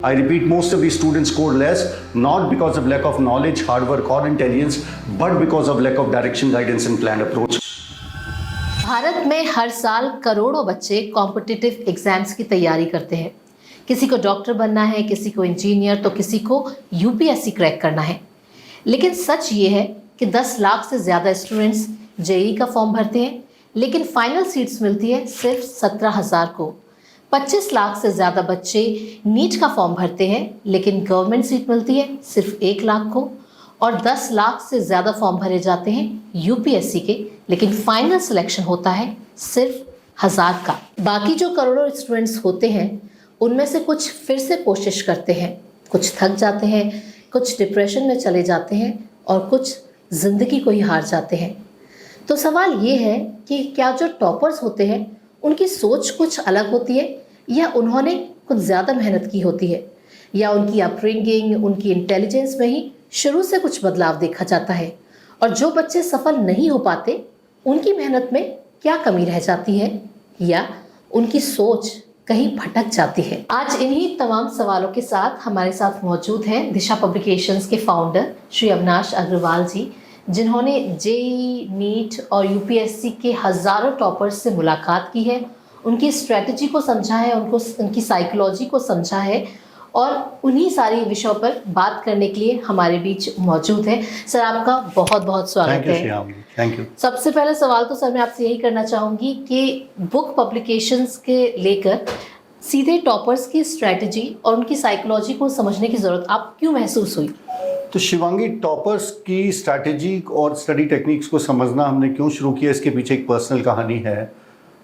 I repeat, most of these students score less, not because of lack of knowledge, hard work or intelligence, but because of lack of direction, guidance and planned approach. Bharat में हर साल करोड़ों बच्चे competitive exams की तैयारी करते हैं। किसी को डॉक्टर बनना है, किसी को इंजीनियर, तो किसी को यूपीएससी क्रैक करना है। लेकिन सच ये है कि 10 लाख से ज़्यादा स्टूडेंट्स जेईई का फॉर्म भरते हैं, लेकिन फाइनल सीट्स मिलती है सिर्फ 17,000 को। 25 लाख से ज़्यादा बच्चे नीट का फॉर्म भरते हैं, लेकिन गवर्नमेंट सीट मिलती है सिर्फ 1 लाख को। और 10 लाख से ज़्यादा फॉर्म भरे जाते हैं यूपीएससी के, लेकिन फाइनल सिलेक्शन होता है सिर्फ 1000 का। बाकी जो करोड़ों स्टूडेंट्स होते हैं उनमें से कुछ फिर से कोशिश करते हैं, कुछ थक जाते हैं, कुछ डिप्रेशन में चले जाते हैं और कुछ ज़िंदगी को ही हार जाते हैं। तो सवाल ये है कि क्या जो टॉपर्स होते हैं उनकी सोच कुछ अलग होती है, या उन्होंने कुछ ज़्यादा मेहनत की होती है, या उनकी अपब्रिंगिंग, उनकी इंटेलिजेंस में ही शुरू से कुछ बदलाव देखा जाता है। और जो बच्चे सफल नहीं हो पाते उनकी मेहनत में क्या कमी रह जाती है, या उनकी सोच कहीं भटक जाती है। आज इन्हीं तमाम सवालों के साथ हमारे साथ मौजूद हैं दिशा पब्लिकेशंस के फाउंडर श्री अविनाश अग्रवाल जी, जिन्होंने जेईई, नीट और यूपीएससी के हज़ारों टॉपर्स से मुलाकात की है, उनकी स्ट्रेटजी को समझा है, उनकी साइकोलॉजी को समझा है और उन्हीं सारी विषयों पर बात करने के लिए हमारे बीच मौजूद है। सर, आपका बहुत बहुत स्वागत है। Thank you. सबसे पहले सवाल तो सर मैं आपसे यही करना चाहूँगी कि बुक पब्लिकेशंस के लेकर सीधे टॉपर्स की स्ट्रेटजी और उनकी साइकोलॉजी को समझने की ज़रूरत आप क्यों महसूस हुई? तो शिवांगी, टॉपर्स की स्ट्रैटेजी और स्टडी टेक्निक्स को समझना हमने क्यों शुरू किया, इसके पीछे एक पर्सनल कहानी है।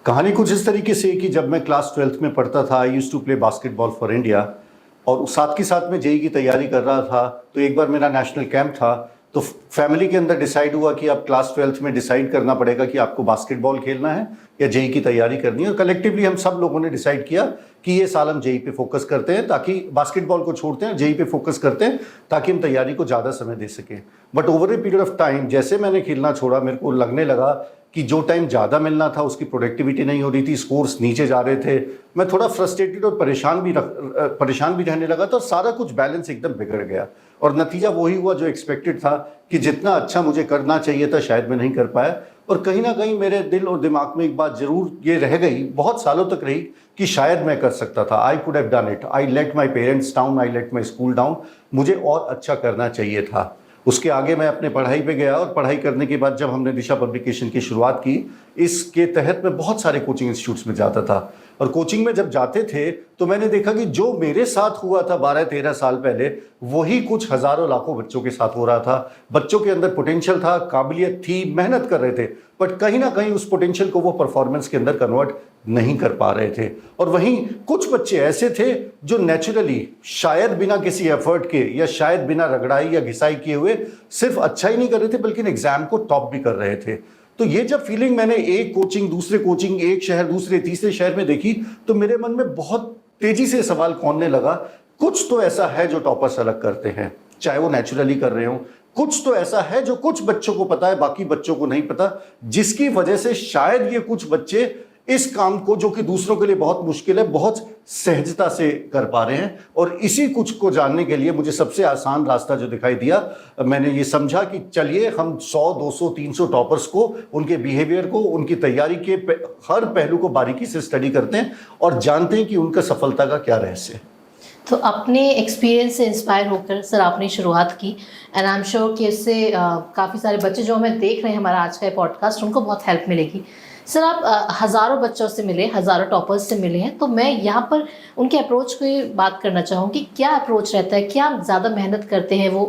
कहानी कुछ इस तरीके से कि जब मैं क्लास 12th में पढ़ता था, I used to play basketball for India, और साथ के साथ में जेईई की तैयारी कर रहा था। तो एक बार मेरा नेशनल कैंप था, तो फैमिली के अंदर डिसाइड हुआ कि अब क्लास 12th में डिसाइड करना पड़ेगा कि आपको बास्केटबॉल खेलना है या जेईई की तैयारी करनी है। और कलेक्टिवली हम सब लोगों ने डिसाइड किया कि ये साल हम जेईई पे फोकस करते हैं, ताकि बास्केटबॉल को छोड़ते हैं, जेईई पे फोकस करते हैं, ताकि हम तैयारी को ज़्यादा समय दे सकें। But over a period of time जैसे मैंने खेलना छोड़ा, मेरे को लगने लगा कि जो टाइम ज़्यादा मिलना था उसकी प्रोडक्टिविटी नहीं हो रही थी, स्कोर्स नीचे जा रहे थे। मैं थोड़ा फ्रस्ट्रेटेड और परेशान भी रहने लगा, तो सारा कुछ बैलेंस एकदम बिगड़ गया। और नतीजा वही हुआ जो एक्सपेक्टेड था, कि जितना अच्छा मुझे करना चाहिए था शायद मैं नहीं कर पाया। और कहीं ना कहीं मेरे दिल और दिमाग में एक बात जरूर ये रह गई, बहुत सालों तक रही, कि शायद मैं कर सकता था। I could have done it, I let my parents down, I let my school down, मुझे और अच्छा करना चाहिए था। उसके आगे मैं अपने पढ़ाई पे गया, और पढ़ाई करने के बाद जब हमने दिशा पब्लिकेशन की शुरुआत की, इसके तहत मैं बहुत सारे कोचिंग इंस्टीट्यूट्स में जाता था। और कोचिंग में जब जाते थे तो मैंने देखा कि जो मेरे साथ हुआ था 12-13 साल पहले, वही कुछ हज़ारों लाखों बच्चों के साथ हो रहा था। बच्चों के अंदर पोटेंशियल था, काबिलियत थी, मेहनत कर रहे थे, बट कहीं ना कहीं उस पोटेंशियल को वो परफॉर्मेंस के अंदर कन्वर्ट नहीं कर पा रहे थे। और वहीं कुछ बच्चे ऐसे थे जो नेचुरली, शायद बिना किसी एफर्ट के या शायद बिना रगड़ाई या घिसाई किए हुए, सिर्फ अच्छा ही नहीं कर रहे थे बल्कि एग्जाम को टॉप भी कर रहे थे। तो ये जब फीलिंग मैंने एक कोचिंग, दूसरे कोचिंग, एक शहर, दूसरे, तीसरे शहर में देखी, तो मेरे मन में बहुत तेजी से सवाल कौनने लगा, कुछ तो ऐसा है जो टॉपर्स अलग करते हैं, चाहे वो नेचुरली कर रहे हो। कुछ तो ऐसा है जो कुछ बच्चों को पता है, बाकी बच्चों को नहीं पता, जिसकी वजह से शायद ये कुछ बच्चे इस काम को, जो कि दूसरों के लिए बहुत मुश्किल है, बहुत सहजता से कर पा रहे हैं। और इसी कुछ को जानने के लिए मुझे सबसे आसान रास्ता जो दिखाई दिया, मैंने ये समझा कि चलिए हम 100, 200, 300 टॉपर्स को, उनके बिहेवियर को, उनकी तैयारी के हर पहलू को बारीकी से स्टडी करते हैं और जानते हैं कि उनका सफलता का क्या रहस्य है। तो अपने एक्सपीरियंस से इंस्पायर होकर सर आपने शुरुआत की, एंड आई एम श्योर कि इससे काफ़ी सारे बच्चे जो हमें देख रहे हैं हमारा आज का पॉडकास्ट, उनको बहुत हेल्प मिलेगी। सर, आप हज़ारों बच्चों से मिले, हज़ारों टॉपर्स से मिले हैं, तो मैं यहाँ पर उनके अप्रोच की बात करना चाहूँगी। क्या अप्रोच रहता है, क्या ज़्यादा मेहनत करते हैं वो,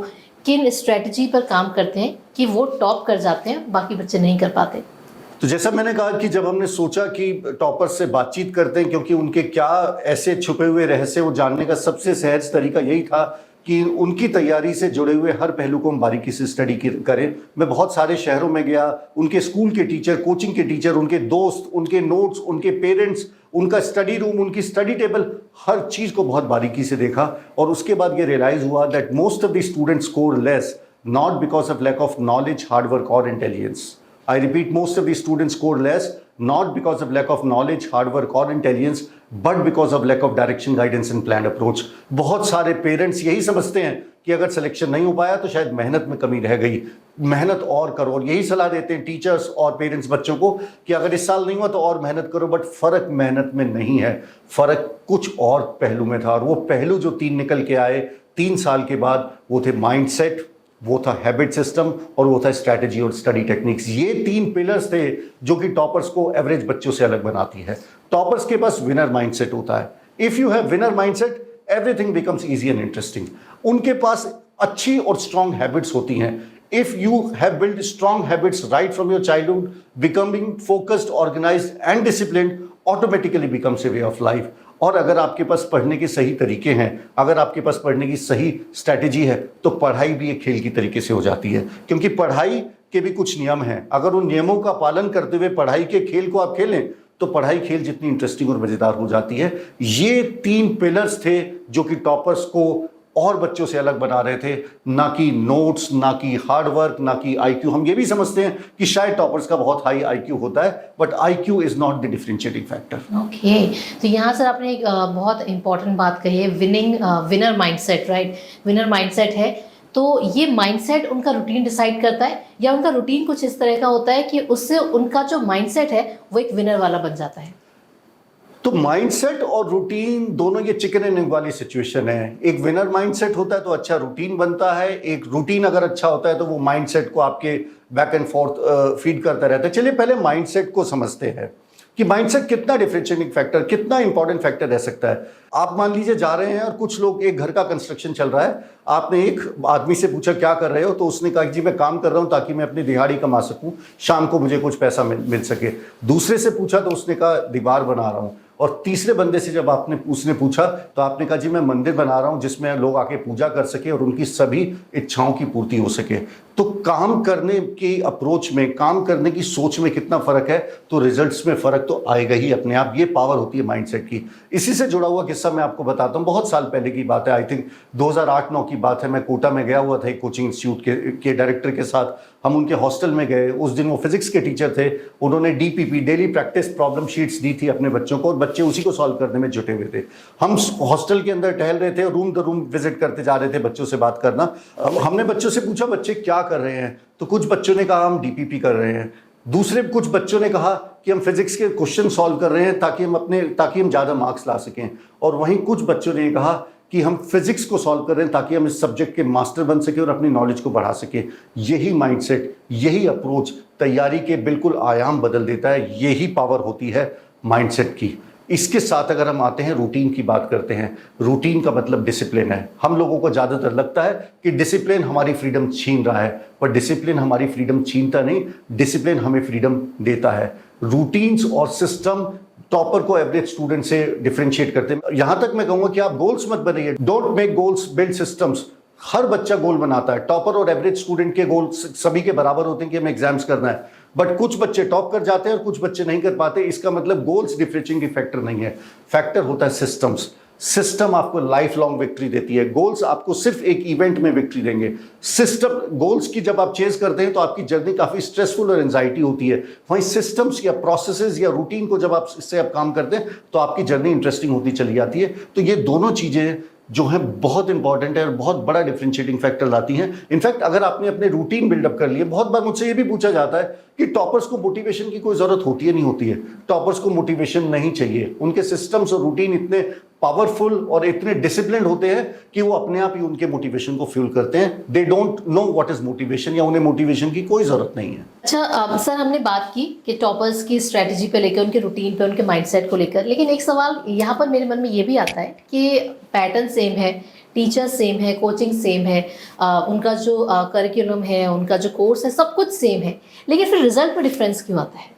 किन स्ट्रेटजी पर काम करते हैं कि वो टॉप कर जाते हैं, बाकी बच्चे नहीं कर पाते? तो जैसा मैंने कहा कि जब हमने सोचा कि टॉपर्स से बातचीत करते हैं, क्योंकि उनके क्या ऐसे छुपे हुए रहस्य, वो जानने का सबसे सहज तरीका यही था कि उनकी तैयारी से जुड़े हुए हर पहलू को हम बारीकी से स्टडी करें। मैं बहुत सारे शहरों में गया, उनके स्कूल के टीचर, कोचिंग के टीचर, उनके दोस्त, उनके नोट्स, उनके पेरेंट्स, उनका स्टडी रूम, उनकी स्टडी टेबल, हर चीज़ को बहुत बारीकी से देखा। और उसके बाद ये रियलाइज हुआ that most of the students score less, not because of lack of knowledge, hard work और intelligence. I repeat, most of these students score less, not because of lack of knowledge, hard work or intelligence, but because of lack of direction, guidance and plan approach. बहुत सारे parents यही समझते हैं कि अगर selection नहीं हो पाया तो शायद मेहनत में कमी रह गई, मेहनत और करो, और यही सलाह देते हैं टीचर्स और पेरेंट्स बच्चों को कि अगर इस साल नहीं हुआ तो और मेहनत करो। बट फर्क मेहनत में नहीं है, फर्क कुछ और पहलू में था, और वो पहलू जो 3 निकल के आए 3 साल के बाद, वो थे माइंडसेट, वो था हैबिट सिस्टम, और वो था स्ट्रैटेजी और स्टडी टेक्निक्स। ये 3 पिलर्स थे जो कि टॉपर्स को एवरेज बच्चों से अलग बनाती है। टॉपर्स के पास विनर माइंडसेट होता है। If you have winner mindset, everything becomes easy and interesting. उनके पास अच्छी और स्ट्रॉन्ग हैबिट्स होती हैं। If you have build strong habits right from your childhood, becoming focused, organized and disciplined automatically becomes a way of life. और अगर आपके पास पढ़ने के सही तरीके हैं, अगर आपके पास पढ़ने की सही स्ट्रैटेजी है, तो पढ़ाई भी एक खेल की तरीके से हो जाती है। क्योंकि पढ़ाई के भी कुछ नियम हैं, अगर उन नियमों का पालन करते हुए पढ़ाई के खेल को आप खेलें तो पढ़ाई खेल जितनी इंटरेस्टिंग और मजेदार हो जाती है। ये 3 पिलर्स थे जो कि टॉपर्स को और बच्चों से अलग बना रहे थे, ना कि नोट्स, ना कि हार्ड वर्क, ना कि आईक्यू। हम ये भी समझते हैं कि शायद टॉपर्स का बहुत हाई आईक्यू होता है, but IQ is not the differentiating factor. Okay, तो यहाँ सर आपने एक बहुत इंपॉर्टेंट बात कही है, winner mindset, right? Winner mindset है, तो ये माइंडसेट उनका रूटीन डिसाइड करता है, या उनका रूटीन कुछ इस तरह का होता है कि उससे उनका जो माइंडसेट है वो एक विनर वाला बन जाता है? तो माइंडसेट और रूटीन दोनों ये चिकन एंड एग वाली सिचुएशन है। एक विनर माइंडसेट होता है तो अच्छा रूटीन बनता है, एक रूटीन अगर अच्छा होता है तो वो माइंडसेट को आपके बैक एंड फोर्थ फीड करता रहता है। चलिए पहले माइंडसेट को समझते हैं कि माइंडसेट कितना डिफरेंशिएटिंग फैक्टर, कितना इंपॉर्टेंट फैक्टर रह सकता है। आप मान लीजिए जा रहे हैं और कुछ लोग, एक घर का कंस्ट्रक्शन चल रहा है, आपने एक आदमी से पूछा क्या कर रहे हो, तो उसने कहा जी मैं काम कर रहा हूं ताकि मैं अपनी दिहाड़ी कमा सकूं, शाम को मुझे कुछ पैसा मिल सके। दूसरे से पूछा तो उसने कहा दीवार बना रहा हूं। और तीसरे बंदे से जब उसने पूछा तो आपने कहा जी मैं मंदिर बना रहा हूं जिसमें लोग आके पूजा कर सके और उनकी सभी इच्छाओं की पूर्ति हो सके। तो काम करने की अप्रोच में, काम करने की सोच में कितना फर्क है, तो रिजल्ट्स में फर्क तो आएगा ही अपने आप। ये पावर होती है माइंडसेट की। इसी से जुड़ा हुआ किस्सा मैं आपको बताता हूँ, बहुत साल पहले की बात है, आई थिंक 2008-9 की बात है। मैं कोटा में गया हुआ था एक कोचिंग इंस्टीट्यूट के डायरेक्टर के साथ, हम उनके हॉस्टल में गए। उस दिन वो फिजिक्स के टीचर थे, उन्होंने DPP daily practice problem sheets दी थी अपने बच्चों को, और बच्चे उसी को सॉल्व करने में जुटे हुए थे। हम हॉस्टल के अंदर टहल रहे थे, रूम द रूम विजिट करते जा रहे थे बच्चों से बात करना। हमने बच्चों से पूछा बच्चे क्या कर रहे हैं, तो कुछ बच्चों ने कहा हम DPP कर रहे हैं, दूसरे कुछ बच्चों ने कहा कि हम फिजिक्स के क्वेश्चन सॉल्व कर रहे हैं ताकि हम ज़्यादा मार्क्स ला सकें, और वहीं कुछ बच्चों ने कहा कि हम फिजिक्स को सॉल्व कर रहे हैं ताकि हम इस सब्जेक्ट के मास्टर बन सके और अपनी नॉलेज को बढ़ा सके। यही माइंडसेट, यही अप्रोच तैयारी के बिल्कुल आयाम बदल देता है। यही पावर होती है माइंडसेट की। इसके साथ अगर हम आते हैं रूटीन की बात करते हैं, रूटीन का मतलब डिसिप्लिन है। हम लोगों को ज़्यादातर लगता है कि डिसिप्लिन हमारी फ्रीडम छीन रहा है, पर डिसिप्लिन हमारी फ्रीडम छीनता नहीं, डिसिप्लिन हमें फ्रीडम देता है। रूटीन्स और सिस्टम टॉपर को एवरेज स्टूडेंट से डिफरेंशिएट करते हैं। यहां तक मैं कहूंगा कि आप गोल्स मत बनाइए, don't make goals, build systems. हर बच्चा गोल बनाता है। टॉपर और एवरेज स्टूडेंट के गोल सभी के बराबर होते हैं कि हमें एग्जाम्स करना है, बट कुछ बच्चे टॉप कर जाते हैं और कुछ बच्चे नहीं कर पाते। इसका मतलब गोल्स डिफरेंशिएटिंग फैक्टर नहीं है, फैक्टर होता है सिस्टम्स। सिस्टम आपको लाइफ लॉन्ग विक्ट्री देती है, गोल्स आपको सिर्फ एक इवेंट में विक्ट्री देंगे। सिस्टम गोल्स की जब आप चेज करते हैं तो आपकी जर्नी काफी स्ट्रेसफुल और एंजाइटी होती है, वहीं सिस्टम्स या प्रोसेसेस या रूटीन को जब आप इससे काम करते हैं तो आपकी जर्नी इंटरेस्टिंग होती चली जाती है। तो ये दोनों चीजें जो है बहुत इंपॉर्टेंट है और बहुत बड़ा डिफरेंशिएटिंग फैक्टर लाती हैं। इनफैक्ट अगर आपने अपने रूटीन बिल्डअप कर लिए, बहुत बार मुझसे ये भी पूछा जाता है कि टॉपर्स को मोटिवेशन की कोई जरूरत होती है नहीं होती है। टॉपर्स को मोटिवेशन नहीं चाहिए, उनके सिस्टम्स और रूटीन इतने पावरफुल और इतने डिसिप्लिन्ड होते हैं कि वो अपने आप ही उनके मोटिवेशन को फ्यूल करते हैं। They don't know what is motivation, या उन्हें मोटिवेशन की कोई जरूरत नहीं है। अच्छा सर, हमने बात की कि टॉपर्स की स्ट्रेटजी पे लेकर, उनके रूटीन पे, उनके माइंडसेट को लेकर, लेकिन एक सवाल यहाँ पर मेरे मन में ये भी आता है कि पैटर्न सेम है, टीचर सेम है, कोचिंग सेम है, उनका जो करिकुलम है, उनका जो कोर्स है, सब कुछ सेम है, लेकिन फिर रिजल्ट में डिफरेंस क्यों आता है?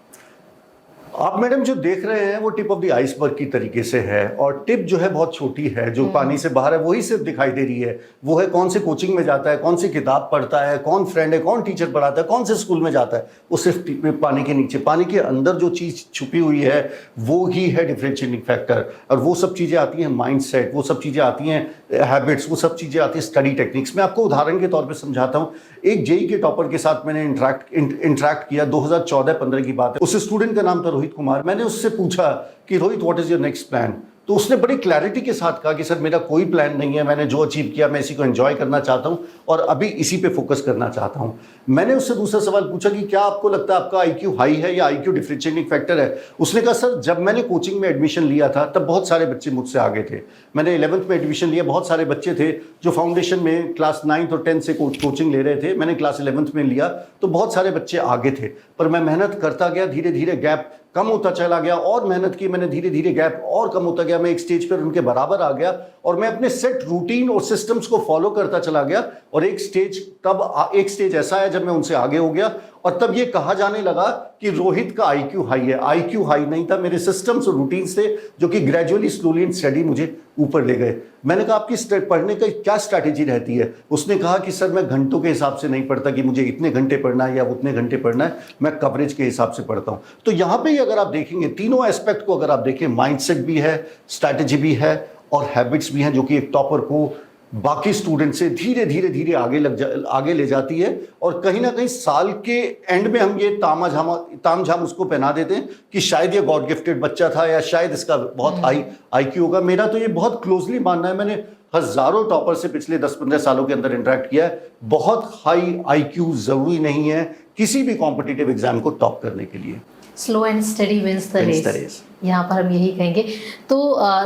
आप मैडम जो देख रहे हैं वो टिप ऑफ द आइसबर्ग की तरीके से है, और टिप जो है बहुत छोटी है, जो पानी से बाहर है वही सिर्फ दिखाई दे रही है। वो है कौन से कोचिंग में जाता है, कौन सी किताब पढ़ता है, कौन फ्रेंड है, कौन टीचर पढ़ाता है, कौन से स्कूल में जाता है। वो सिर्फ पानी के नीचे, पानी के अंदर जो चीज़ छुपी हुई है वो ही है डिफरेंशिएटिंग फैक्टर। और वो सब चीज़ें आती हैं माइंडसेट, वो सब चीज़ें आती हैं हैबिट्स, वो सब चीज़ें आती हैं स्टडी टेक्निक्स। मैं आपको उदाहरण के तौर पर समझाता हूँ। एक जेई के टॉपर के साथ मैंने इंटरैक्ट किया, 2014-15 की बात है। उस स्टूडेंट का नाम था रोहित रोहित कुमार, मैंने उससे पूछा कि Rohit what is your next plan, तो उसने बड़ी क्लैरिटी के साथ कहा कि सर मेरा कोई प्लान नहीं है, मैंने जो अचीव किया मैं इसी को एंजॉय करना चाहता हूं और अभी इसी पे फोकस करना चाहता हूं। मैंने उससे दूसरा सवाल पूछा कि क्या आपको लगता है आपका आईक्यू हाई है या आईक्यू डिफरेंशिएटिंग फैक्टर है? उसने कहा सर जब मैंने कोचिंग में एडमिशन लिया था तब बहुत सारे बच्चे मुझसे आगे थे, मैंने 11th में एडमिशन लिया, बहुत सारे बच्चे थे जो फाउंडेशन में क्लास 9th और 10th से कोचिंग ले रहे थे, मैंने क्लास 11th में लिया तो बहुत सारे बच्चे आगे थे, पर मैं मेहनत करता गया, धीरे धीरे गैप कम होता चला गया और मेहनत की मैंने, धीरे धीरे गैप और कम होता गया, मैं एक स्टेज पर उनके बराबर आ गया और मैं अपने सेट रूटीन और सिस्टम्स को फॉलो करता चला गया और एक स्टेज ऐसा है जब मैं उनसे आगे हो गया और तब ये कहा जाने लगा कि रोहित का आईक्यू हाई है। आईक्यू हाई नहीं था, मेरे सिस्टम्स और रूटीन्स थे जो कि ग्रेजुअली स्लोली एंड स्टडी मुझे ऊपर ले गए। मैंने कहा आपकी पढ़ने का क्या स्ट्रैटेजी रहती है? उसने कहा कि सर मैं घंटों के हिसाब से नहीं पढ़ता कि मुझे इतने घंटे पढ़ना है या उतने घंटे पढ़ना है, मैं कवरेज के हिसाब से पढ़ता हूं। तो यहां पे अगर आप देखेंगे तीनों एस्पेक्ट को, अगर आप देखें, माइंडसेट भी है, स्ट्रैटेजी भी है और हैबिट्स भी हैं जो कि एक टॉपर को बाकी स्टूडेंट से धीरे धीरे आगे ले जाती है। और कहीं ना कहीं साल के एंड में हम ये तामझाम उसको पहना देते हैं कि शायद ये गॉड गिफ्टेड बच्चा था या शायद इसका बहुत हाई आईक्यू होगा। मेरा तो ये बहुत क्लोजली मानना है, मैंने हजारों टॉपर से पिछले 10-15 सालों के अंदर इंटरेक्ट किया है। बहुत हाई आईक्यू जरूरी नहीं है किसी भी कॉम्पिटिटिव एग्जाम को टॉप करने के लिए। Slow and steady wins the race, यहाँ पर हम यही कहेंगे। तो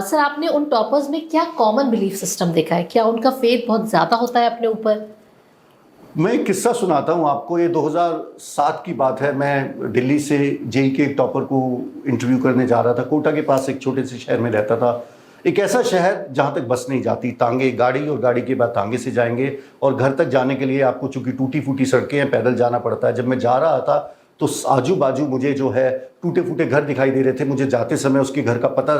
सर आपने उन टॉपर्स में क्या कॉमन बिलीफ सिस्टम देखा है? क्या उनका फेथ बहुत ज़्यादा होता है अपने ऊपर? मैं एक किस्सा सुनाता हूँ आपको। ये 2007 की बात है। मैं दिल्ली से जेई के एक टॉपर को इंटरव्यू करने जा रहा था। कोटा के पास एक छोटे से शहर में रहता था, एक ऐसा शहर जहाँ तक बस नहीं जाती, तांगे गाड़ी और गाड़ी के बाद तांगे से जाएंगे और घर तक जाने के लिए आपको चूंकि टूटी फूटी सड़कें हैं, पैदल जाना पड़ता है। जब मैं जा रहा था तो आजू बाजू मुझे जो है टूटे फूटे घर दिखाई दे रहे थे। मुझे जाते समय उसके घर का पता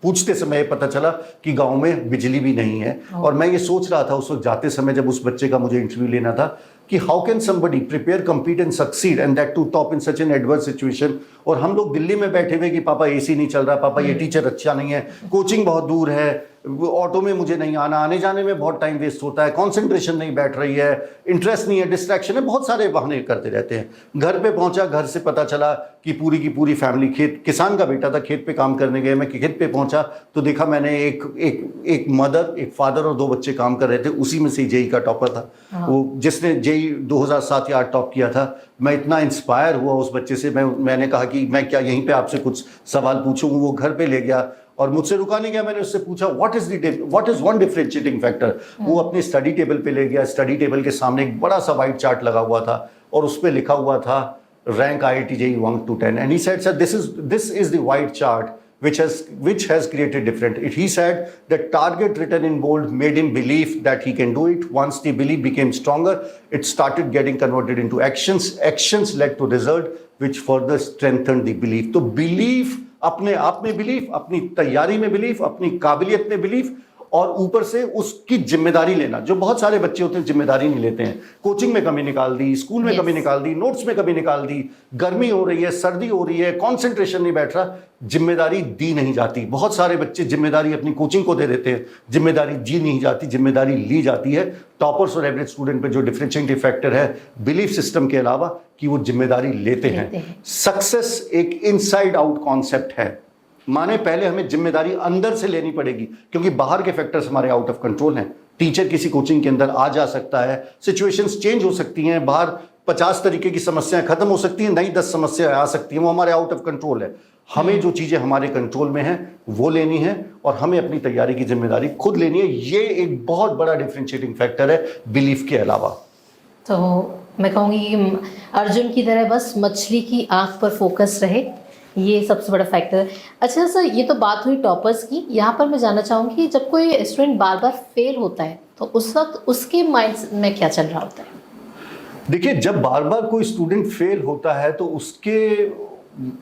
पूछते समय पता चला कि गांव में बिजली भी नहीं है। और मैं ये सोच रहा था उस वक्त जाते समय जब उस बच्चे का मुझे इंटरव्यू लेना था कि how can somebody prepare, compete and succeed and that too top in such an adverse situation. और हम लोग दिल्ली में बैठे हुए कि पापा एसी नहीं चल रहा, पापा ये टीचर अच्छा नहीं है, कोचिंग बहुत दूर है, ऑटो में मुझे नहीं आना, आने जाने में बहुत टाइम वेस्ट होता है, कंसंट्रेशन नहीं बैठ रही है, इंटरेस्ट नहीं है, डिस्ट्रैक्शन है, बहुत सारे बहाने करते रहते हैं। घर पे पहुंचा, घर से पता चला कि पूरी की पूरी फैमिली किसान का बेटा था, खेत पे काम करने गए। मैं खेत पे पहुंचा तो देखा मैंने एक मदर, एक फादर और 2 बच्चे काम कर रहे थे। उसी में से जेई का टॉपर था वो, जिसने जेई 2007 या 8 टॉप किया था। मैं इतना इंस्पायर हुआ उस बच्चे से, मैंने कहा कि मैं क्या यहीं पे आपसे कुछ सवाल पूछूं। वो घर पे ले गया और मुझसे रुका नहीं गया। मैंने उससे पूछा what is one differentiating factor. वो अपने स्टडी टेबल पे ले गया। स्टडी टेबल के सामने एक बड़ा सा वाइट चार्ट लगा हुआ था और उस पर लिखा हुआ था rank IIT JEE 1 to 10 and he said sir this is the white chart which has created different. He said the target written in bold made him believe that he can do it. Once the belief became stronger, it started getting converted into actions led to result which further strengthened the belief. तो belief, अपने आप में belief, अपनी तैयारी में belief, अपनी काबिलियत में बिलीफ और ऊपर से उसकी जिम्मेदारी लेना। जो बहुत सारे बच्चे होते हैं जिम्मेदारी नहीं लेते हैं। कोचिंग में कमी निकाल दी, स्कूल में कमी निकाल दी, नोट्स में कमी निकाल दी, गर्मी हो रही है, सर्दी हो रही है, कंसंट्रेशन नहीं बैठ रहा, जिम्मेदारी दी नहीं जाती। बहुत सारे बच्चे जिम्मेदारी अपनी कोचिंग को दे देते हैं, जिम्मेदारी दी नहीं जाती, जिम्मेदारी ली जाती है। टॉपर्स और एवरेज स्टूडेंट पे जो डिफरेंशिएटिंग फैक्टर है बिलीफ सिस्टम के अलावा कि वो जिम्मेदारी लेते हैं। सक्सेस एक इनसाइड आउट कॉन्सेप्ट है। माने पहले हमें जिम्मेदारी अंदर से लेनी पड़ेगी क्योंकि बाहर के फैक्टर्स हमारे आउट ऑफ कंट्रोल हैं। टीचर किसी कोचिंग के अंदर आ जा सकता है, सिचुएशंस चेंज हो सकती हैं, बाहर 50 तरीके की समस्याएं खत्म हो सकती हैं, नई 10 समस्याएं आ सकती हैं, वो हमारे आउट ऑफ कंट्रोल है। हमें जो चीजें हमारे कंट्रोल में हैं वो लेनी है और हमें अपनी तैयारी की जिम्मेदारी खुद लेनी है। ये एक बहुत बड़ा डिफरेंशिएटिंग फैक्टर है बिलीफ के अलावा। तो मैं कहूँगी अर्जुन की तरह बस मछली की आंख पर फोकस रहे, ये सबसे बड़ा फैक्टर है। अच्छा सर, ये तो बात हुई टॉपर्स की। यहाँ पर मैं जानना चाहूँगी कि जब कोई स्टूडेंट बार बार फेल होता है तो उस वक्त उसके माइंड में क्या चल रहा होता है? देखिए, जब बार बार कोई स्टूडेंट फेल होता है तो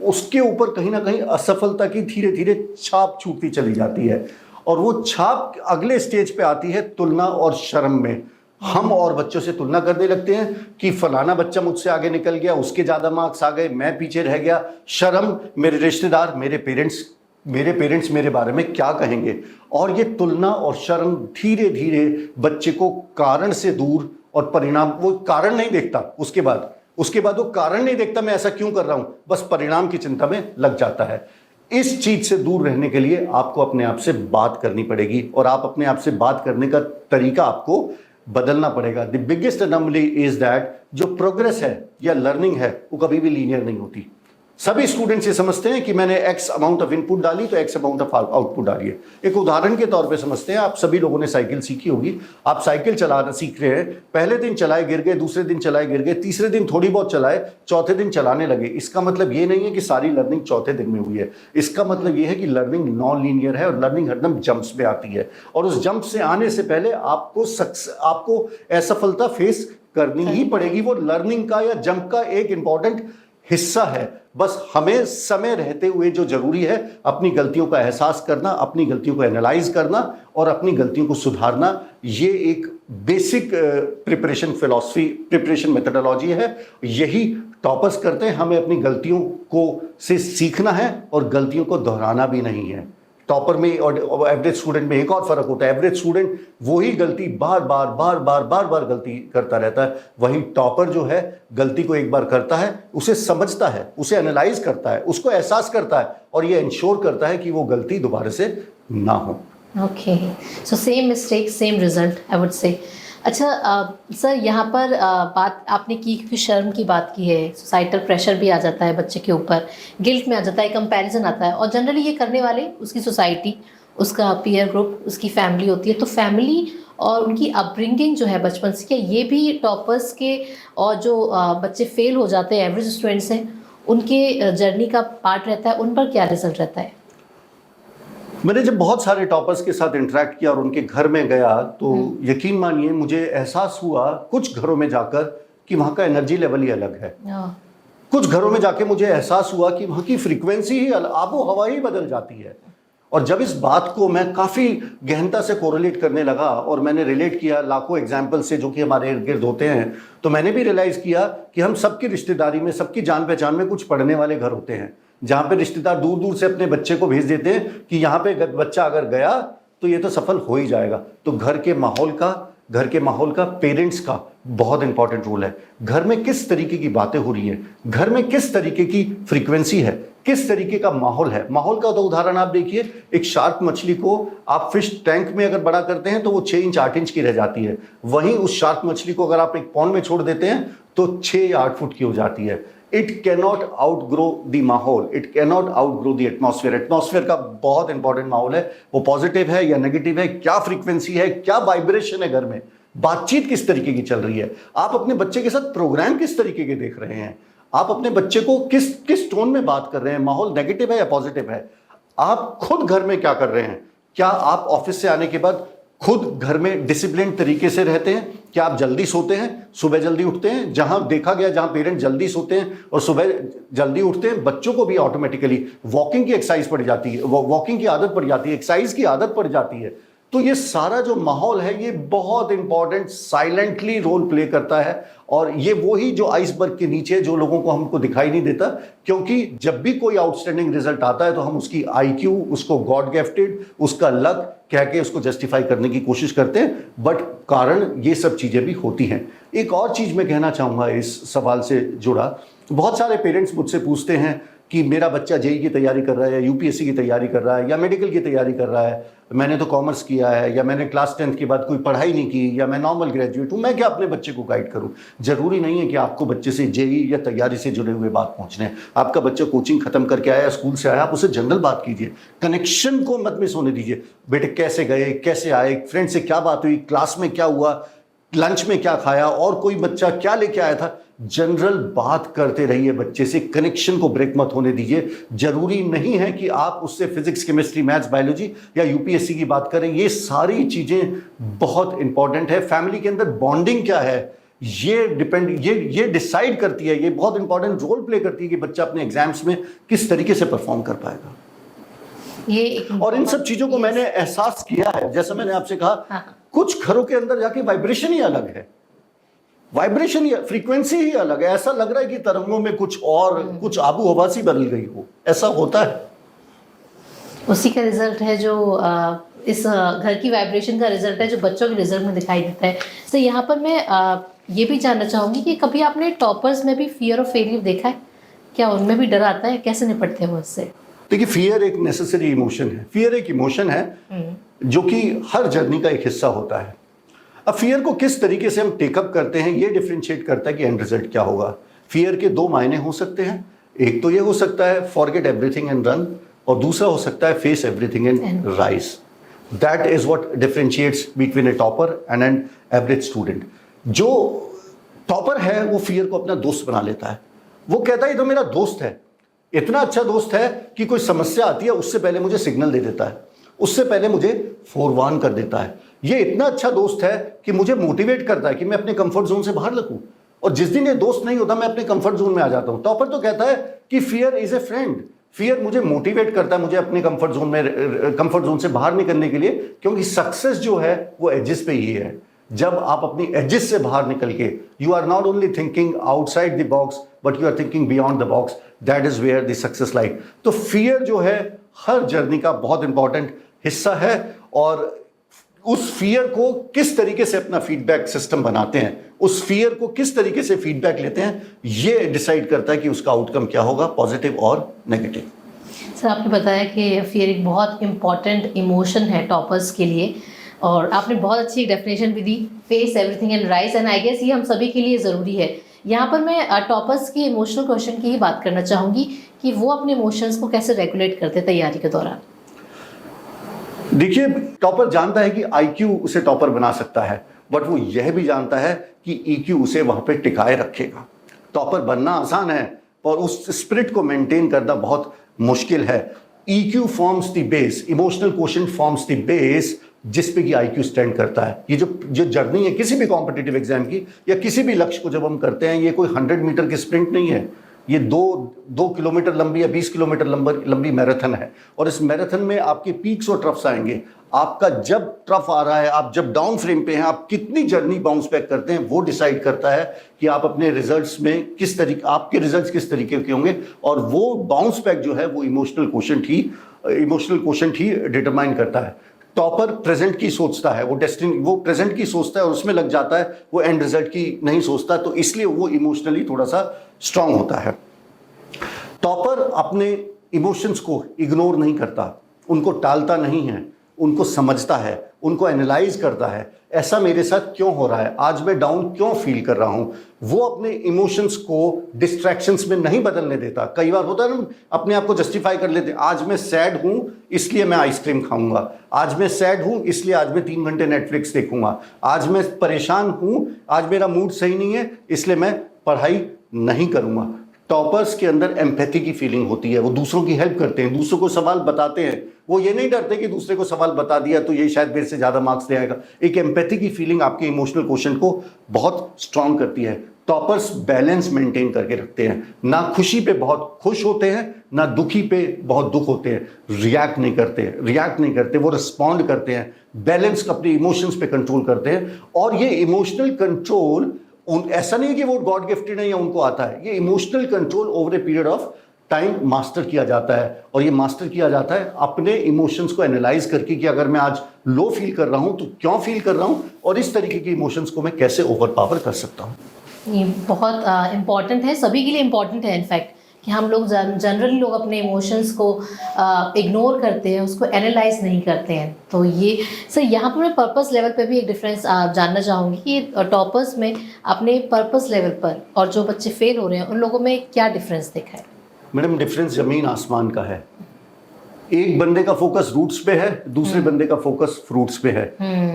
उसके ऊपर कहीं ना कहीं असफलता की धीरे धीरे छाप छूटती चली जाती है और वो छाप अगले स्टेज पे आती है तुलना और शर्म में। हम और बच्चों से तुलना करने लगते हैं कि फलाना बच्चा मुझसे आगे निकल गया, उसके ज्यादा मार्क्स आ गए, मैं पीछे रह गया। शर्म, मेरे रिश्तेदार, मेरे पेरेंट्स मेरे बारे में क्या कहेंगे। और ये तुलना और शर्म धीरे धीरे बच्चे को कारण से दूर, और परिणाम वो कारण नहीं देखता, उसके बाद उसके बाद वो कारण नहीं देखता मैं ऐसा क्यों कर रहा हूं, बस परिणाम की चिंता में लग जाता है। इस चीज से दूर रहने के लिए आपको अपने आप से बात करनी पड़ेगी और आप अपने आप से बात करने का तरीका आपको बदलना पड़ेगा। The biggest anomaly is that जो प्रोग्रेस है या लर्निंग है वो कभी भी लीनियर नहीं होती। सभी स्टूडेंट्स ये समझते हैं कि मैंने एक्स अमाउंट ऑफ इनपुट डाली तो एक्स अमाउंट ऑफ आउटपुट आ रही है। एक उदाहरण के तौर पे समझते हैं, आप सभी लोगों ने साइकिल सीखी होगी। आप साइकिल चलाना सीख रहे हैं, पहले दिन चलाए गिर गए, दूसरे दिन चलाए गिर गए, तीसरे दिन थोड़ी बहुत चलाए, चौथे दिन चलाने लगे। इसका मतलब ये नहीं है कि सारी लर्निंग चौथे दिन में हुई है। इसका मतलब ये है कि लर्निंग नॉन लीनियर है और लर्निंग हरदम जंप्स में आती है और उस जंप से आने से पहले आपको असफलता फेस करनी ही पड़ेगी। वो लर्निंग का या जंप का एक इंपॉर्टेंट हिस्सा है। बस हमें समय रहते हुए जो जरूरी है अपनी गलतियों का एहसास करना, अपनी गलतियों को एनालाइज करना और अपनी गलतियों को सुधारना। ये एक basic preparation philosophy, preparation methodology है। यही टॉपर्स करते हैं। हमें अपनी गलतियों को से सीखना है और गलतियों को दोहराना भी नहीं है। टॉपर में और एवरेज स्टूडेंट में एक और फर्क होता है। एवरेज स्टूडेंट वही गलती बार बार गलती करता रहता है। वही टॉपर जो है गलती को एक बार करता है, उसे समझता है, उसे एनालाइज करता है, उसको एहसास करता है और ये इंश्योर करता है कि वो गलती दोबारा से ना हो। Okay, so same mistake same result, I would say. अच्छा सर, यहाँ पर बात आपने की कि शर्म की बात की है, सोसाइटल प्रेशर भी आ जाता है बच्चे के ऊपर, गिल्ट में आ जाता है, कंपैरिजन आता है और जनरली ये करने वाले उसकी सोसाइटी, उसका पीयर ग्रुप, उसकी फैमिली होती है। तो फैमिली और उनकी अपब्रिंगिंग जो है बचपन से, क्या ये भी टॉपर्स के और जो बच्चे फेल हो जाते हैं, एवरेज स्टूडेंट्स हैं, उनके जर्नी का पार्ट रहता है? उन पर क्या रिजल्ट रहता है? मैंने जब बहुत सारे टॉपर्स के साथ इंटरेक्ट किया और उनके घर में गया तो यकीन मानिए मुझे एहसास हुआ कुछ घरों में जाकर कि वहाँ का एनर्जी लेवल ही अलग है। कुछ घरों में जाके मुझे एहसास हुआ कि वहाँ की फ्रीक्वेंसी ही, आबो हवा ही बदल जाती है। और जब इस बात को मैं काफ़ी गहनता से कोरिलेट करने लगा और मैंने रिलेट किया लाखों एग्जाम्पल से जो कि हमारे इर्द गिर्द होते हैं, तो मैंने भी रियलाइज़ किया कि हम सबकी रिश्तेदारी में, सबकी जान पहचान में कुछ पढ़ने वाले घर होते हैं जहाँ पे रिश्तेदार दूर दूर से अपने बच्चे को भेज देते हैं कि यहाँ पे बच्चा अगर गया तो ये तो सफल हो ही जाएगा। तो घर के माहौल का, पेरेंट्स का बहुत इंपॉर्टेंट रोल है। घर में किस तरीके की बातें हो रही हैं, घर में किस तरीके की फ्रीक्वेंसी है, किस तरीके का माहौल है। माहौल का तो उदाहरण आप देखिए, एक शार्क मछली को आप फिश टैंक में अगर बड़ा करते हैं तो वो 6 इंच 8 इंच की रह जाती है। वहीं उस शार्क मछली को अगर आप एक पॉन्ड में छोड़ देते हैं तो 6 या 8 फुट की हो जाती है। इट कैनॉट आउटग्रो द माहौल, it cannot outgrow the atmosphere. Atmosphere का बहुत इंपॉर्टेंट माहौल है, वो पॉजिटिव है या नेगेटिव है, क्या फ्रीक्वेंसी है, क्या वाइब्रेशन है, घर में बातचीत किस तरीके की चल रही है, आप अपने बच्चे के साथ प्रोग्राम किस तरीके के देख रहे हैं, आप अपने बच्चे को किस टोन में बात कर रहे हैं, माहौल नेगेटिव है या पॉजिटिव है, आप खुद घर में क्या कर रहे हैं, क्या आप ऑफिस से आने के बाद खुद घर में डिसिप्लिन तरीके से रहते हैं, क्या आप जल्दी सोते हैं, सुबह जल्दी उठते हैं। जहां देखा गया जहां पेरेंट जल्दी सोते हैं और सुबह जल्दी उठते हैं, बच्चों को भी ऑटोमेटिकली वॉकिंग की एक्सरसाइज पड़ जाती है, वॉकिंग की आदत पड़ जाती है, एक्सरसाइज की आदत पड़ जाती है। तो ये सारा जो माहौल है ये बहुत इंपॉर्टेंट साइलेंटली रोल प्ले करता है और ये वही जो आइसबर्ग के नीचे जो लोगों को हमको दिखाई नहीं देता, क्योंकि जब भी कोई आउटस्टैंडिंग रिजल्ट आता है तो हम उसकी IQ, उसको गॉड गिफ्टेड, उसका लक कह के उसको जस्टिफाई करने की कोशिश करते हैं, बट कारण ये सब चीजें भी होती हैं। एक और चीज मैं कहना चाहूंगा इस सवाल से जुड़ा, बहुत सारे पेरेंट्स मुझसे पूछते हैं कि मेरा बच्चा JEE की तैयारी कर रहा है या UPSC की तैयारी कर रहा है या मेडिकल की तैयारी कर रहा है, मैंने तो कॉमर्स किया है या मैंने क्लास 10th के बाद कोई पढ़ाई नहीं की या मैं नॉर्मल ग्रेजुएट हूँ, मैं क्या अपने बच्चे को गाइड करूँ। जरूरी नहीं है कि आपको बच्चे से JEE या तैयारी से जुड़े हुए बात पहुँचने हैं। आपका बच्चा कोचिंग खत्म करके आया, स्कूल से आया, आप उसे जनरल बात कीजिए, कनेक्शन को मत मिस होने दीजिए। बेटे कैसे गए, कैसे आए, फ्रेंड से क्या बात हुई, क्लास में क्या हुआ, लंच में क्या खाया और कोई बच्चा क्या लेके आया था, जनरल बात करते रहिए बच्चे से, कनेक्शन को ब्रेक मत होने दीजिए। जरूरी नहीं है कि आप उससे फिजिक्स, केमिस्ट्री, मैथ्स, बायोलॉजी या UPSC की बात करें, ये सारी चीजें बहुत इंपॉर्टेंट है। फैमिली के अंदर बॉन्डिंग क्या है ये डिसाइड करती है, ये बहुत इंपॉर्टेंट रोल प्ले करती है कि बच्चा अपने एग्जाम्स में किस तरीके से परफॉर्म कर पाएगा। और इन सब चीजों को मैंने एहसास किया है, जैसा मैंने आपसे कहा, कुछ घरों के अंदर जाके वाइब्रेशन ही अलग है, वाइब्रेशन ही, फ्रीक्वेंसी ही अलग है। ऐसा लग रहा है कि तरंगों में कुछ आबू हवा सी बदल गई हो, ऐसा होता है। उसी का रिजल्ट है जो इस घर की वाइब्रेशन का रिजल्ट है जो बच्चों के रिजल्ट में दिखाई देता है। तो यहाँ पर मैं ये भी जानना चाहूँगी कि कभी आपने टॉपर्स में भी फियर ऑफ फेलियर देखा है? क्या उनमें भी डर आता है? कैसे निपटते हैं वो इससे? देखिए, फियर एक नेसेसरी इमोशन है। फियर एक इमोशन है जो कि हर जर्नी का एक हिस्सा होता है। अब फियर को किस तरीके से हम टेकअप करते हैं ये डिफरेंशिएट करता है कि एंड रिजल्ट क्या होगा। फियर के दो मायने हो सकते हैं। एक तो ये हो सकता है फॉरगेट एवरीथिंग एंड रन, और दूसरा हो सकता है face everything and rise. That is what differentiates between A topper and an average student. जो टॉपर है वो फियर को अपना दोस्त बना लेता है। वो कहता है ये तो मेरा दोस्त है, इतना अच्छा दोस्त है कि कोई समस्या आती है उससे पहले मुझे सिग्नल दे देता है, उससे पहले मुझे फोरवार्न कर देता है। ये इतना अच्छा दोस्त है कि मुझे मोटिवेट करता है कि मैं अपने कंफर्ट जोन से बाहर लगूं, और जिस दिन ये दोस्त नहीं होता मैं अपने कंफर्ट जोन में आ जाता हूं। टॉपर तो कहता है कि fear is a friend. Fear मुझे मोटिवेट करता है मुझे अपने कंफर्ट जोन से बाहर निकलने के लिए, क्योंकि सक्सेस जो है वो एजेस पे ही है। जब आप अपनी एजेस से बाहर निकल के you are not only thinking outside the box but you are thinking beyond the box, that is where the success like. तो फियर जो है हर जर्नी का बहुत इंपॉर्टेंट हिस्सा है, और उस फियर को किस तरीके से अपना फीडबैक सिस्टम बनाते हैं, उस फियर को किस तरीके से फीडबैक लेते हैं, ये डिसाइड करता है कि उसका आउटकम क्या होगा, पॉजिटिव और नेगेटिव। सर, आपने बताया कि फियर एक बहुत इम्पॉर्टेंट इमोशन है टॉपर्स के लिए, और आपने बहुत अच्छी डेफिनेशन भी दी, face everything and rise, and I guess ये हम सभी के लिए ज़रूरी है। यहाँ पर मैं टॉपर्स की इमोशनल क्वेश्चन की ही बात करना चाहूँगी कि वो अपने इमोशंस को कैसे रेगुलेट करते हैं तैयारी के दौरान। देखिए, टॉपर जानता है कि आईक्यू उसे टॉपर बना सकता है, बट वो यह भी जानता है कि ईक्यू उसे वहां पे टिकाए रखेगा। टॉपर बनना आसान है पर उस स्पिरिट को मेंटेन करना बहुत मुश्किल है। EQ forms the base, emotional quotient forms the base जिस पे कि आईक्यू स्टैंड करता है। ये जो जर्नी है किसी भी कॉम्पिटिटिव एग्जाम की या किसी भी लक्ष्य को जब हम करते हैं, ये कोई 100 मीटर की स्प्रिंट नहीं है, ये 2 किलोमीटर लंबी या 20 किलोमीटर लंबी मैराथन है। और इस मैराथन में आपके पीक्स और ट्रफ्स आएंगे। आपका जब ट्रफ आ रहा है, आप जब डाउन फ्रेम पे हैं, आप कितनी जर्नी बाउंस बैक करते हैं, वो डिसाइड करता है कि आप अपने रिजल्ट्स में किस तरीके, आपके रिजल्ट्स किस तरीके के होंगे। और वो बाउंस बैक जो है वो इमोशनल क्वोशंट ही डिटरमाइन करता है। टॉपर प्रेजेंट की सोचता है, वो प्रेजेंट की सोचता है और उसमें लग जाता है, वो एंड रिजल्ट की नहीं सोचता, तो इसलिए वो इमोशनली थोड़ा सा स्ट्रांग होता है। टॉपर अपने इमोशंस को इग्नोर नहीं करता, उनको टालता नहीं है, उनको समझता है, उनको एनालाइज करता है। ऐसा मेरे साथ क्यों हो रहा है, आज मैं डाउन क्यों फील कर रहा हूं। वो अपने इमोशंस को डिस्ट्रैक्शंस में नहीं बदलने देता। कई बार होता है ना, अपने आप को जस्टिफाई कर लेते हैं, आज मैं सैड हूं इसलिए मैं आइसक्रीम खाऊंगा, आज मैं सैड हूं इसलिए आज मैं 3 घंटे नेटफ्लिक्स देखूंगा, आज मैं परेशान हूं, आज मेरा मूड सही नहीं है इसलिए मैं पढ़ाई नहीं करूंगा। टॉपर्स के अंदर एम्पैथी की फीलिंग होती है, वो दूसरों की हेल्प करते हैं, दूसरों को सवाल बताते हैं। वो ये नहीं डरते कि दूसरे को सवाल बता दिया तो ये शायद मेरे से ज़्यादा मार्क्स ले आएगा। एक एम्पैथी की फीलिंग आपके इमोशनल क्वोशंट को बहुत स्ट्रांग करती है। टॉपर्स बैलेंस मेंटेन करके रखते हैं, ना खुशी पे बहुत खुश होते हैं, ना दुखी पे बहुत दुख होते हैं। रिएक्ट नहीं करते, वो रिस्पॉन्ड करते हैं, बैलेंस अपने इमोशंस पे कंट्रोल करते हैं। और ये इमोशनल कंट्रोल ऐसा नहीं है कि वो गॉड गिफ्टेड है या उनको आता है, ये emotional control over a period of time master किया जाता है। और ये मास्टर किया जाता है अपने इमोशंस को एनालाइज करके कि अगर मैं आज लो फील कर रहा हूं तो क्यों फील कर रहा हूं, और इस तरीके के इमोशंस को मैं कैसे ओवरपावर कर सकता हूं। ये बहुत इम्पॉर्टेंट है, सभी के लिए इम्पॉर्टेंट है इनफैक्ट, कि हम लोग जनरली लोग अपने इमोशंस को इग्नोर करते हैं, उसको एनालाइज नहीं करते हैं। तो ये सर, यहाँ पर मैं पर्पस लेवल पे भी एक डिफरेंस जानना चाहूँगी कि टॉपर्स में अपने पर्पस लेवल पर और जो बच्चे फेल हो रहे हैं उन लोगों में क्या डिफरेंस देखा है? मैडम, डिफरेंस जमीन आसमान का है। एक बंदे का फोकस रूट्स पे है, दूसरे बंदे का फोकस फ्रूट्स पे है।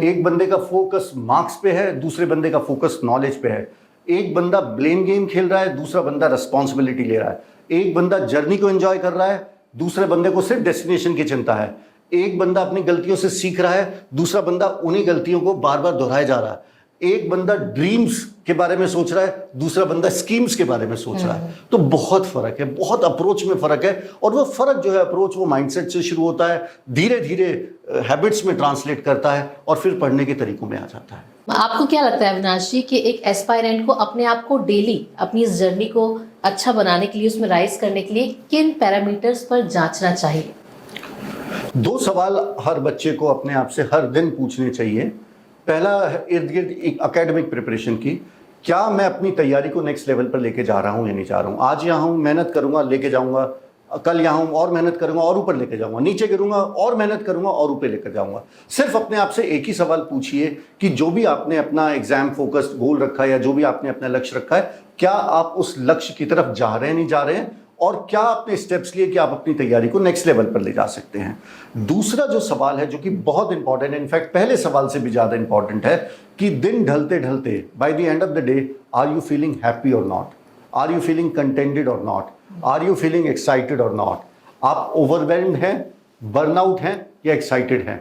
एक बंदे का फोकस मार्क्स पे है, दूसरे बंदे का फोकस नॉलेज पे है। एक बंदा ब्लेम गेम खेल रहा है, दूसरा बंदा रिस्पॉन्सिबिलिटी ले रहा है। एक बंदा जर्नी को एंजॉय कर रहा है, दूसरे बंदे को सिर्फ डेस्टिनेशन की चिंता है। एक बंदा अपनी गलतियों से सीख रहा है, दूसरा बंदा उन्हीं गलतियों को बार बार दोहराए जा रहा है। एक बंदा ड्रीम्स के बारे में सोच रहा है, दूसरा बंदा स्कीम्स के बारे में सोच रहा है। तो बहुत फर्क है, बहुत अप्रोच में फर्क है। और वो फर्क जो है अप्रोच, वो माइंडसेट से शुरू होता है, धीरे धीरे हैबिट्स में ट्रांसलेट करता है और फिर पढ़ने के तरीकों में आ जाता है। आपको क्या लगता है अविनाश जी कि एक एस्पायरेंट को अपने आप को डेली अपनी इस जर्नी को अच्छा बनाने के लिए, उसमें राइज करने के लिए किन पैरामीटर्स पर जांचना चाहिए? दो सवाल हर बच्चे को अपने आप से हर दिन पूछने चाहिए। पहला है इर्द गिर्द एकेडमिक प्रिपरेशन की, क्या मैं अपनी तैयारी को नेक्स्ट लेवल पर लेके जा रहा हूँ या नहीं जा रहा हूँ। आज यहाँ हूँ, मेहनत करूंगा, लेके जाऊंगा, कल यहाँ हूँ और मेहनत करूंगा और ऊपर लेके जाऊंगा, नीचे गिरूंगा और मेहनत करूंगा और ऊपर लेकर जाऊंगा। सिर्फ अपने आप से एक ही सवाल पूछिए कि जो भी आपने अपना एग्जाम फोकस्ड गोल रखा है या जो भी आपने अपना लक्ष्य रखा है, क्या आप उस लक्ष्य की तरफ जा रहे हैं, नहीं जा रहे हैं, और क्या आपने स्टेप्स लिए कि आप अपनी तैयारी को नेक्स्ट लेवल पर ले जा सकते हैं। दूसरा जो सवाल है जो कि बहुत इंपॉर्टेंट है, इनफैक्ट पहले सवाल से भी ज्यादा इंपॉर्टेंट है, कि दिन ढलते ढलते by the end of the day are you feeling happy और not, are you feeling contented और not, are you feeling excited और नॉट। आप ओवरवेल्म्ड हैं, बर्नआउट हैं या एक्साइटेड हैं।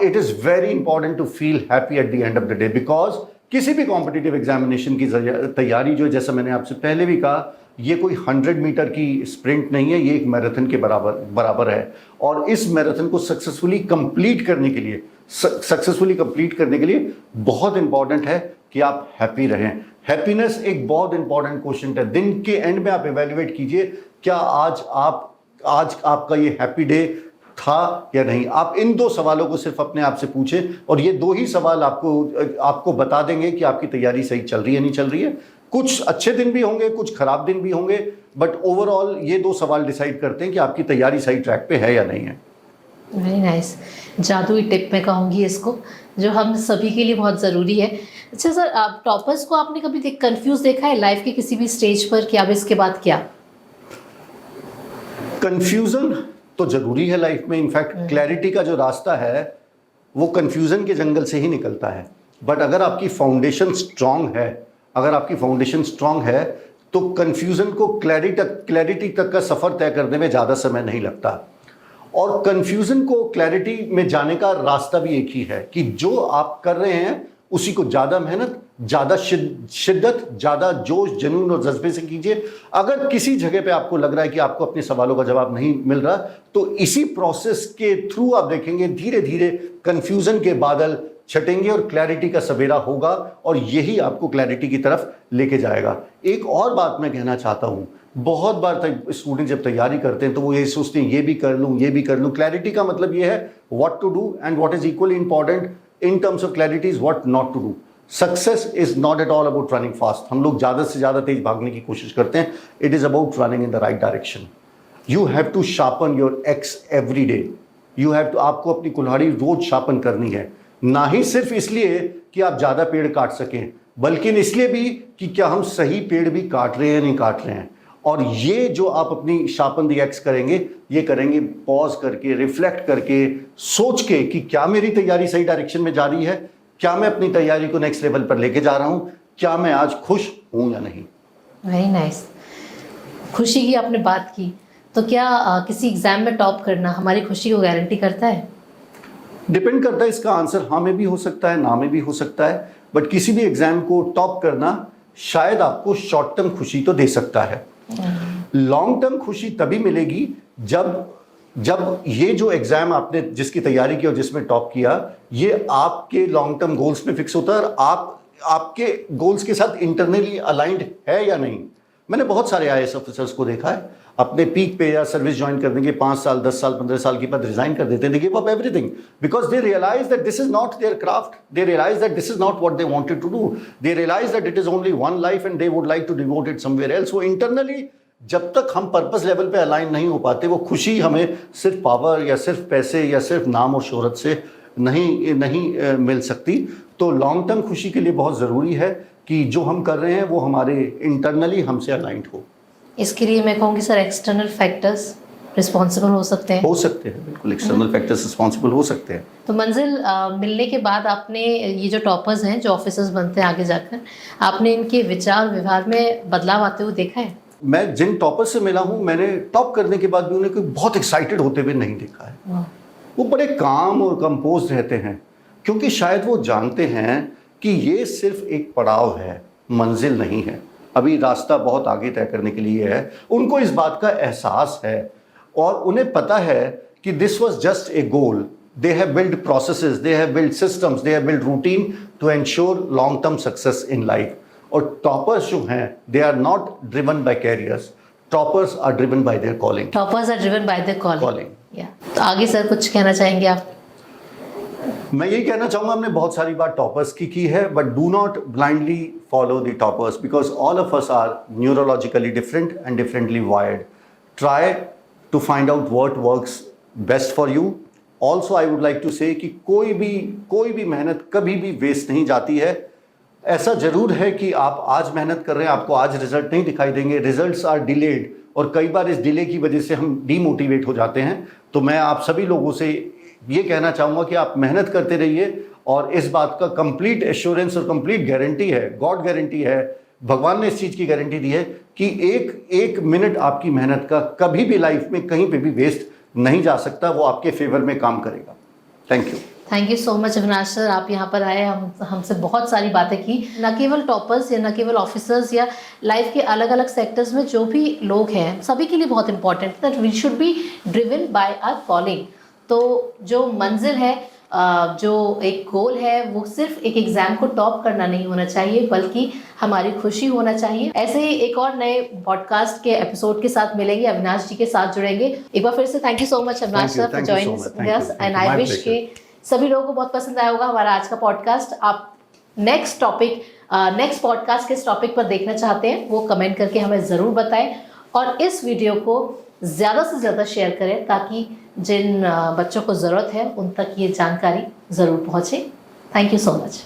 It is very important to feel happy at the end of the day, because किसी भी कॉम्पिटिटिव एग्जामिनेशन की तैयारी जो है, जैसा मैंने आपसे पहले भी कहा, ये कोई 100 मीटर की स्प्रिंट नहीं है, ये एक मैराथन के बराबर है। और इस मैराथन को सक्सेसफुली कंप्लीट करने के लिए बहुत इंपॉर्टेंट है कि आप हैप्पी रहें। हैप्पीनेस एक बहुत इंपॉर्टेंट क्वेश्चन है। दिन के एंड में आप इवेल्युएट कीजिए, क्या आज आपका ये हैप्पी डे था या नहीं। आप इन दो सवालों को सिर्फ अपने आप से पूछें और ये दो ही सवाल आपको बता देंगे कि आपकी तैयारी सही चल रही है, नहीं चल रही है। कुछ अच्छे दिन भी होंगे, कुछ खराब दिन भी होंगे, बट ओवरऑल ये दो सवाल डिसाइड करते हैं कि आपकी तैयारी सही ट्रैक पे है या नहीं है। वेरी नाइस, जादुई टिप मैं कहूँगी इसको, जो हम सभी के लिए बहुत ज़रूरी है। अच्छा सर, आप टॉपर्स को आपने कभी कंफ्यूज देखा है लाइफ के किसी भी स्टेज पर कि अब इसके बाद क्या? कंफ्यूजन तो जरूरी है लाइफ में। इनफैक्ट क्लैरिटी का जो रास्ता है वो कंफ्यूजन के जंगल से ही निकलता है। बट अगर आपकी फाउंडेशन स्ट्रांग है तो कंफ्यूजन को क्लैरिटी तक का सफर तय करने में ज्यादा समय नहीं लगता। और कंफ्यूजन को क्लैरिटी में जाने का रास्ता भी एक ही है कि जो आप कर रहे हैं उसी को ज्यादा मेहनत, ज्यादा शिद्दत, ज्यादा जोश, जुनून और जज्बे से कीजिए। अगर किसी जगह पे आपको लग रहा है कि आपको अपने सवालों का जवाब नहीं मिल रहा, तो इसी प्रोसेस के थ्रू आप देखेंगे धीरे धीरे कंफ्यूजन के बादल छटेंगे और क्लैरिटी का सवेरा होगा, और यही आपको क्लैरिटी की तरफ लेके जाएगा। एक और बात मैं कहना चाहता हूं, बहुत बार स्टूडेंट जब तैयारी करते हैं तो वो ये सोचते हैं ये भी कर लूं। क्लैरिटी का मतलब ये है what to do, and what is equally important in terms of clarity is what not to do. Success is not at all about running fast. हम लोग ज़्यादा से ज़्यादा तेज भागने की कोशिश करते हैं. It is about running in the right direction. You have to sharpen your axe every day. आपको अपनी कुल्हाड़ी रोज शार्पन करनी है, ना ही सिर्फ इसलिए कि आप ज़्यादा पेड़ काट सकें, बल्कि इसलिए भी कि क्या हम सही पेड़ भी काट रहे हैं नहीं काट रहे हैं। और ये जो आप अपनी शार्पन दी एक्स करेंगे, ये करेंगे पॉज करके, रिफ्लेक्ट करके, सोच के कि क्या मेरी तैयारी सही डायरेक्शन में जा रही है, क्या मैं अपनी तैयारी को नेक्स्ट लेवल पर लेके जा रहा हूँ, क्या मैं आज खुश हूँ या नहीं। Very nice. खुशी की आपने बात की, तो क्या किसी एग्जाम में टॉप करना हमारी खुशी को गारंटी करता है? डिपेंड करता है, इसका आंसर हाँ में भी हो सकता है, ना में भी हो सकता है। बट किसी भी एग्जाम को टॉप करना शायद आपको शॉर्ट टर्म खुशी तो दे सकता है। लॉन्ग टर्म खुशी तभी मिलेगी जब ये जो एग्जाम आपने जिसकी तैयारी की और जिसमें टॉप किया, ये आपके लॉन्ग टर्म गोल्स में फिक्स होता है और आपके गोल्स के साथ इंटरनली अलाइंड है या नहीं। मैंने बहुत सारे IAS ऑफिसर्स को देखा है, अपने पीक पे या सर्विस ज्वाइन करने के 5 साल, 10 साल, 15 साल के बाद रिजाइन कर देते हैं। They give up everything because they realize that this is not their craft, they realize that this is not what they wanted to do, they realize that it is only one life and they would like to devote it somewhere else. वो internally जब तक हम purpose level पे align नहीं हो पाते, वो खुशी हमें सिर्फ पावर या सिर्फ पैसे या सिर्फ नाम और शोहरत से नहीं मिल सकती। तो लॉन्ग टर्म खुशी के लिए बहुत ज़रूरी है कि जो हम कर रहे हैं वो हमारे इंटरनली हमसे अलाइंड हो। इसके लिए मैं कहूँगी सर, एक्सटर्नल फैक्टर्स रिस्पॉन्सिबल हो सकते हैं। बिल्कुल एक्सटर्नल फैक्टर्स रिस्पॉन्सिबल हो सकते हैं। तो मंजिल मिलने के बाद आपने ये जो टॉपर्स हैं, जो ऑफिसर्स बनते हैं आगे जाकर, आपने इनके विचार व्यवहार में बदलाव आते हुए देखा है? मैं जिन टॉपर से मिला हूँ, मैंने टॉप करने के बाद भी उन्हें कोई बहुत एक्साइटेड होते हुए नहीं देखा है। वो बड़े काम और कंपोज रहते हैं, क्योंकि शायद वो जानते हैं कि ये सिर्फ एक पड़ाव है, मंजिल नहीं है। अभी रास्ता बहुत आगे तय करने के लिए है। उनको इस बात का एहसास है और उन्हें पता है कि this was just a goal. They have build processes, they have build systems, they have build routine to ensure long term success in life. और टॉपर्स जो हैं, they are not driven by careers, toppers are driven by their calling. Toppers are driven by their calling. Yeah. तो आगे sir कुछ कहना चाहेंगे आप? मैं यही कहना चाहूँगा, हमने बहुत सारी बात टॉपर्स की है, but do not blindly follow the toppers because all of us are neurologically different and differently wired. Try to find out what works best for you. Also I would like to say कि कोई भी मेहनत कभी भी waste नहीं जाती है. ऐसा जरूर है कि आप आज मेहनत कर रहे हैं, आपको आज रिजल्ट नहीं दिखाई देंगे, रिजल्ट्स आर डिलेड, और कई बार इस डिले की वजह से हम डीमोटिवेट हो जाते हैं. तो मैं आप सभी लोगों से ये कहना चाहूँगा कि आप मेहनत करते रहिए, और इस बात का कंप्लीट एश्योरेंस और कंप्लीट गारंटी है, गॉड गारंटी है, भगवान ने इस चीज़ की गारंटी दी है कि एक मिनट आपकी मेहनत का कभी भी लाइफ में कहीं पे भी वेस्ट नहीं जा सकता, वो आपके फेवर में काम करेगा. Thank you so much Avinash sir, आप यहाँ पर आए, हमसे बहुत सारी बातें की. न केवल टॉपर्स या न केवल ऑफिसर्स या लाइफ के अलग अलग सेक्टर्स में जो भी लोग हैं, सभी के लिए बहुत important that we should be driven by our calling. तो जो मंजिल है, जो एक गोल है, वो सिर्फ एक एग्जाम को टॉप करना नहीं होना चाहिए, बल्कि हमारी खुशी होना चाहिए. ऐसे ही एक और नए पॉडकास्ट के एपिसोड के साथ मिलेंगे, अविनाश जी के साथ जुड़ेंगे. एक बार फिर से thank you so much Avinash sir for joining us, and I wish के सभी लोगों को बहुत पसंद आया होगा हमारा आज का पॉडकास्ट. आप नेक्स्ट पॉडकास्ट किस टॉपिक पर देखना चाहते हैं वो कमेंट करके हमें ज़रूर बताएं, और इस वीडियो को ज़्यादा से ज़्यादा शेयर करें ताकि जिन बच्चों को ज़रूरत है उन तक ये जानकारी ज़रूर पहुँचे. Thank you so much.